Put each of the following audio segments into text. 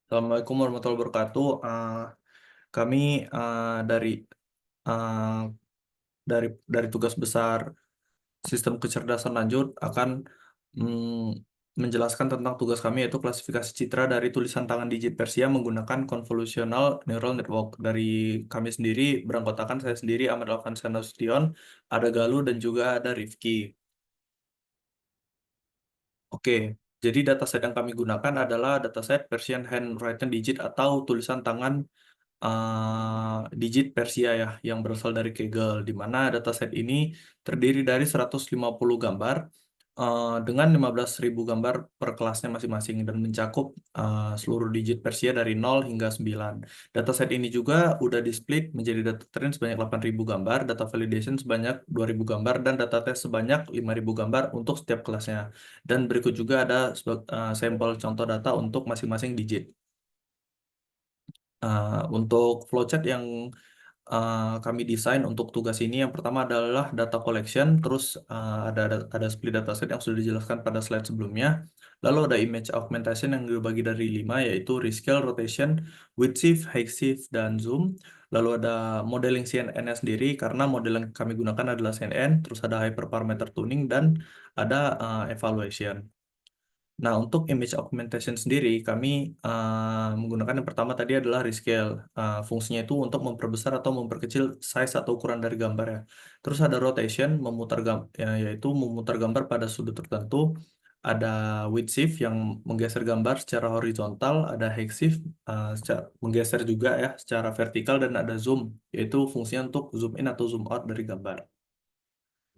Assalamualaikum warahmatullahi wabarakatuh. Kami eh, dari tugas besar Sistem Kecerdasan Lanjut akan menjelaskan tentang tugas kami yaitu klasifikasi citra dari tulisan tangan digit Persia menggunakan convolutional neural network. Dari kami sendiri beranggotakan saya sendiri Ahmad Alfansyah Nasution, ada Galuh dan juga ada Rifki. Oke, jadi dataset yang kami gunakan adalah dataset Persian Handwritten Digit atau tulisan tangan digit Persia ya yang berasal dari Kaggle, di mana dataset ini terdiri dari 150 gambar dengan 15.000 gambar per kelasnya masing-masing dan mencakup seluruh digit Persia dari 0 hingga 9. Dataset ini juga udah di-split menjadi data train sebanyak 8.000 gambar, data validation sebanyak 2.000 gambar, dan data test sebanyak 5.000 gambar untuk setiap kelasnya. Dan berikut juga ada sampel contoh data untuk masing-masing digit. Untuk flowchart yang kami desain untuk tugas ini, yang pertama adalah data collection, terus ada split dataset yang sudah dijelaskan pada slide sebelumnya. Lalu ada image augmentation yang dibagi dari 5, yaitu rescale, rotation, width shift, height shift, dan zoom. Lalu ada modeling CNN sendiri, karena model yang kami gunakan adalah CNN, terus ada hyperparameter tuning, dan ada evaluation. Nah, untuk image augmentation sendiri, kami menggunakan yang pertama tadi adalah rescale. Fungsinya itu untuk memperbesar atau memperkecil size atau ukuran dari gambar ya. Terus ada rotation, yaitu memutar gambar pada sudut tertentu. Ada width shift yang menggeser gambar secara horizontal. Ada height shift, menggeser juga ya secara vertikal. Dan ada zoom, yaitu fungsinya untuk zoom in atau zoom out dari gambar.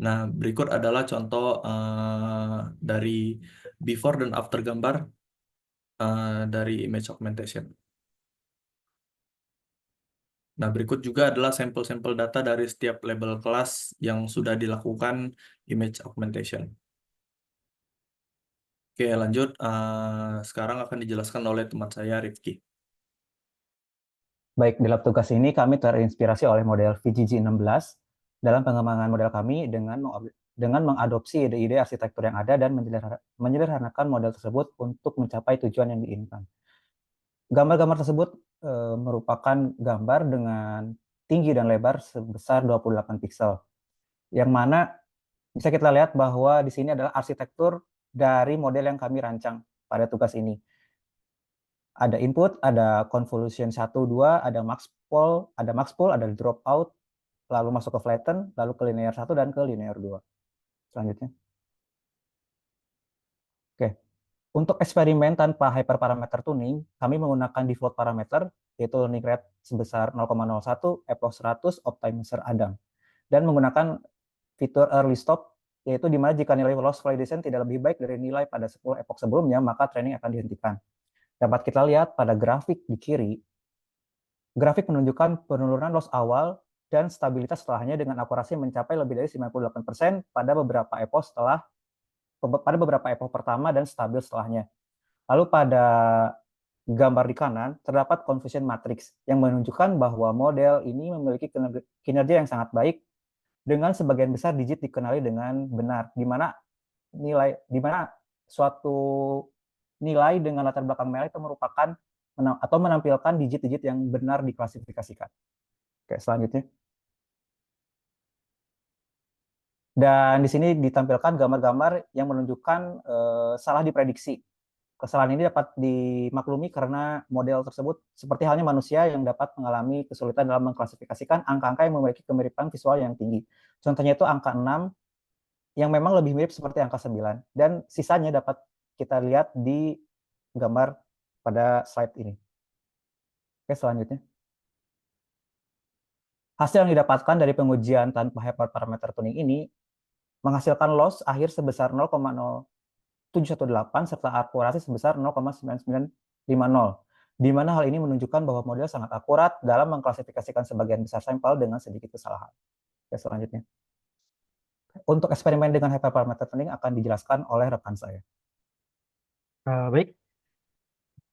Nah, berikut adalah contoh dari before dan after gambar dari image augmentation. Nah, berikut juga adalah sampel-sampel data dari setiap label kelas yang sudah dilakukan image augmentation. Oke, lanjut. Sekarang akan dijelaskan oleh teman saya, Rifki. Baik, dalam tugas ini kami terinspirasi oleh model VGG16 dalam pengembangan model kami dengan mengadopsi ide-ide arsitektur yang ada dan menyederhanakan model tersebut untuk mencapai tujuan yang diinginkan. Gambar-gambar tersebut merupakan gambar dengan tinggi dan lebar sebesar 28 piksel, yang mana bisa kita lihat bahwa di sini adalah arsitektur dari model yang kami rancang pada tugas ini. Ada input, ada convolution 1, 2, ada max pull, ada drop out, lalu masuk ke flatten, lalu ke linear 1 dan ke linear 2. Selanjutnya. Oke. Untuk eksperimen tanpa hyperparameter tuning, kami menggunakan default parameter, yaitu learning rate sebesar 0,01, epoch 100, optimizer Adam. Dan menggunakan fitur early stop, yaitu di mana jika nilai loss validation tidak lebih baik dari nilai pada 10 epoch sebelumnya, maka training akan dihentikan. Dapat kita lihat pada grafik di kiri, grafik menunjukkan penurunan loss awal dan stabilitas setelahnya dengan akurasi mencapai lebih dari 98% pada beberapa epoch pertama dan stabil setelahnya. Lalu pada gambar di kanan terdapat confusion matrix yang menunjukkan bahwa model ini memiliki kinerja yang sangat baik dengan sebagian besar digit dikenali dengan benar, di mana suatu nilai dengan latar belakang merah itu merupakan atau menampilkan digit-digit yang benar diklasifikasikan. Oke, selanjutnya. Dan di sini ditampilkan gambar-gambar yang menunjukkan salah diprediksi. Kesalahan ini dapat dimaklumi karena model tersebut seperti halnya manusia yang dapat mengalami kesulitan dalam mengklasifikasikan angka-angka yang memiliki kemiripan visual yang tinggi. Contohnya itu angka 6 yang memang lebih mirip seperti angka 9. Dan sisanya dapat kita lihat di gambar pada slide ini. Oke, selanjutnya. Hasil yang didapatkan dari pengujian tanpa hyperparameter tuning ini menghasilkan loss akhir sebesar 0,0718 serta akurasi sebesar 0,9950, di mana hal ini menunjukkan bahwa model sangat akurat dalam mengklasifikasikan sebagian besar sampel dengan sedikit kesalahan. Oke, selanjutnya. Untuk eksperimen dengan hyperparameter tuning akan dijelaskan oleh rekan saya. Baik,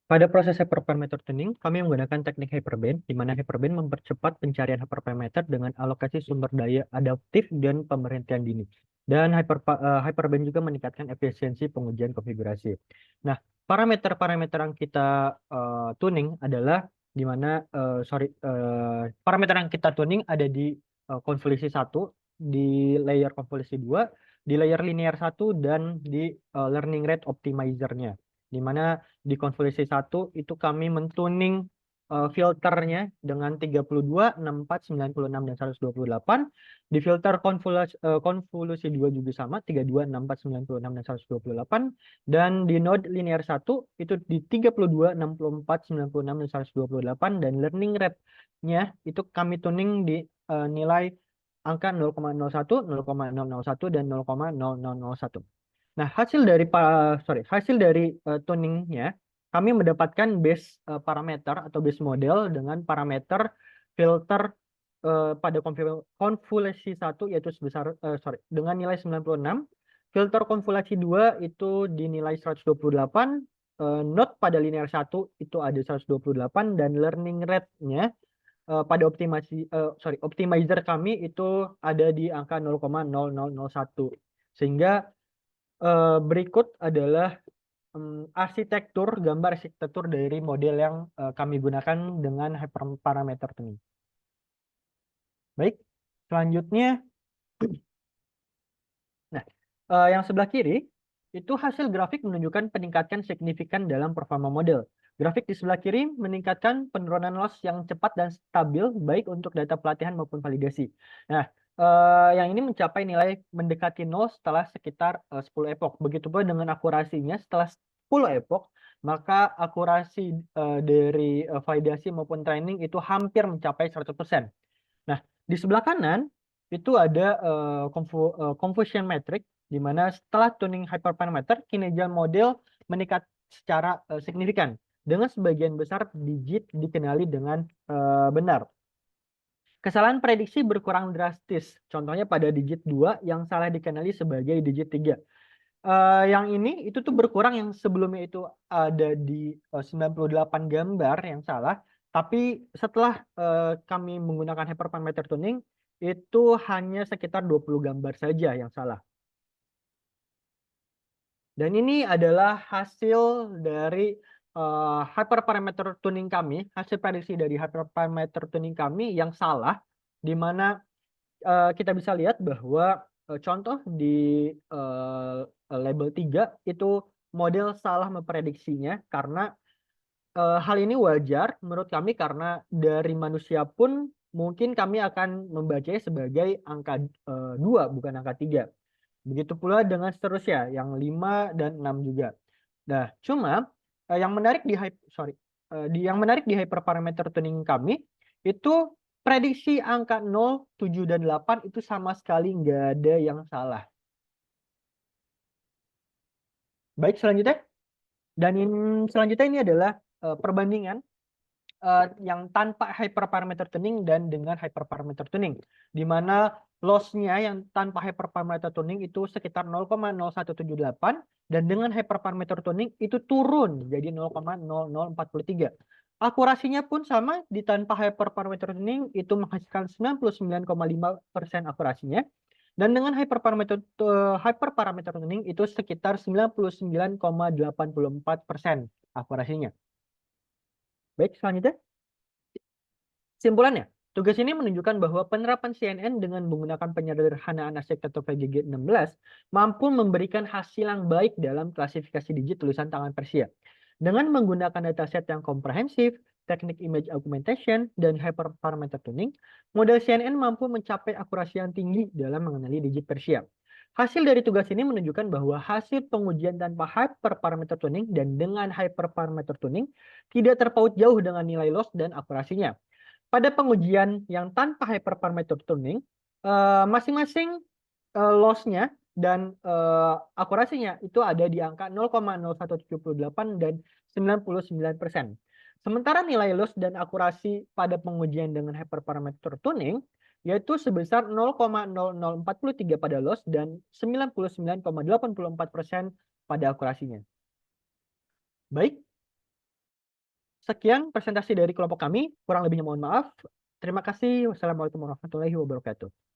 Pada proses hyperparameter tuning, kami menggunakan teknik hyperband, di mana hyperband mempercepat pencarian hyperparameter dengan alokasi sumber daya adaptif dan pemberhentian dini. Dan hyperband juga meningkatkan efisiensi pengujian konfigurasi. Nah, parameter-parameter yang kita tuning adalah di mana parameter yang kita tuning ada di konvolusi 1, di layer konvolusi 2, di layer linear 1, dan di learning rate optimizer-nya. Di mana di konvolusi 1 itu kami mentuning filternya dengan 32, 64, 96, dan 128. Di filter konvolusi 2 juga sama, 32, 64, 96, dan 128. Dan di node linear 1 itu di 32, 64, 96, dan 128. Dan learning rate-nya itu kami tuning di nilai angka 0,01, 0,001, dan 0,0001. Nah, hasil dari tuningnya, kami mendapatkan base parameter atau base model dengan parameter filter pada konvolusi 1 yaitu dengan nilai 96, filter konvolusi 2 itu dinilai 128, node pada linear 1 itu ada 128, dan learning rate-nya pada optimizer kami itu ada di angka 0,0001. Sehingga berikut adalah gambar arsitektur dari model yang kami gunakan dengan hyperparameter tuning. Baik, selanjutnya, nah, yang sebelah kiri itu hasil grafik menunjukkan peningkatan signifikan dalam performa model. Grafik di sebelah kiri meningkatkan penurunan loss yang cepat dan stabil, baik untuk data pelatihan maupun validasi. Nah, yang ini mencapai nilai mendekati 0 setelah sekitar 10 epoch. Begitu pula dengan akurasinya setelah 10 epoch, maka akurasi dari validasi maupun training itu hampir mencapai 100%. Nah, di sebelah kanan itu ada confusion metric, di mana setelah tuning hyperparameter, kinerja model meningkat secara signifikan, dengan sebagian besar digit dikenali dengan benar. Kesalahan prediksi berkurang drastis, contohnya pada digit 2 yang salah dikenali sebagai digit 3. Yang ini itu tuh berkurang, yang sebelumnya itu ada di 98 gambar yang salah, tapi setelah kami menggunakan hyperparameter tuning, itu hanya sekitar 20 gambar saja yang salah. Dan ini adalah hasil dari hyperparameter tuning kami, hasil prediksi dari hyperparameter tuning kami yang salah, di mana kita bisa lihat bahwa contoh di label 3 itu model salah memprediksinya, karena hal ini wajar menurut kami karena dari manusia pun mungkin kami akan membacanya sebagai angka 2 bukan angka 3. Begitu pula dengan seterusnya yang 5 dan 6 juga. Nah, cuma yang menarik di hyperparameter tuning kami itu prediksi angka 0, 7, dan 8 itu sama sekali nggak ada yang salah. Baik, selanjutnya. Dan selanjutnya ini adalah perbandingan yang tanpa hyperparameter tuning dan dengan hyperparameter tuning, di mana loss-nya yang tanpa hyperparameter tuning itu sekitar 0,0178, dan dengan hyperparameter tuning itu turun jadi 0,0043. Akurasinya pun sama, di tanpa hyperparameter tuning itu menghasilkan 99,5% akurasinya, dan dengan hyperparameter tuning itu sekitar 99,84% akurasinya. Baik, selanjutnya. Kesimpulannya, tugas ini menunjukkan bahwa penerapan CNN dengan menggunakan penyederhanaan arsitektur VGG16 mampu memberikan hasil yang baik dalam klasifikasi digit tulisan tangan Persia. Dengan menggunakan dataset yang komprehensif, teknik image augmentation, dan hyperparameter tuning, model CNN mampu mencapai akurasi yang tinggi dalam mengenali digit Persia. Hasil dari tugas ini menunjukkan bahwa hasil pengujian tanpa hyperparameter tuning dan dengan hyperparameter tuning tidak terpaut jauh dengan nilai loss dan akurasinya. Pada pengujian yang tanpa hyperparameter tuning, masing-masing loss-nya dan akurasinya itu ada di angka 0,0178 dan 99%. Sementara nilai loss dan akurasi pada pengujian dengan hyperparameter tuning yaitu sebesar 0,0043 pada loss dan 99,84% pada akurasinya. Baik, sekian presentasi dari kelompok kami. Kurang lebihnya mohon maaf. Terima kasih. Wassalamualaikum warahmatullahi wabarakatuh.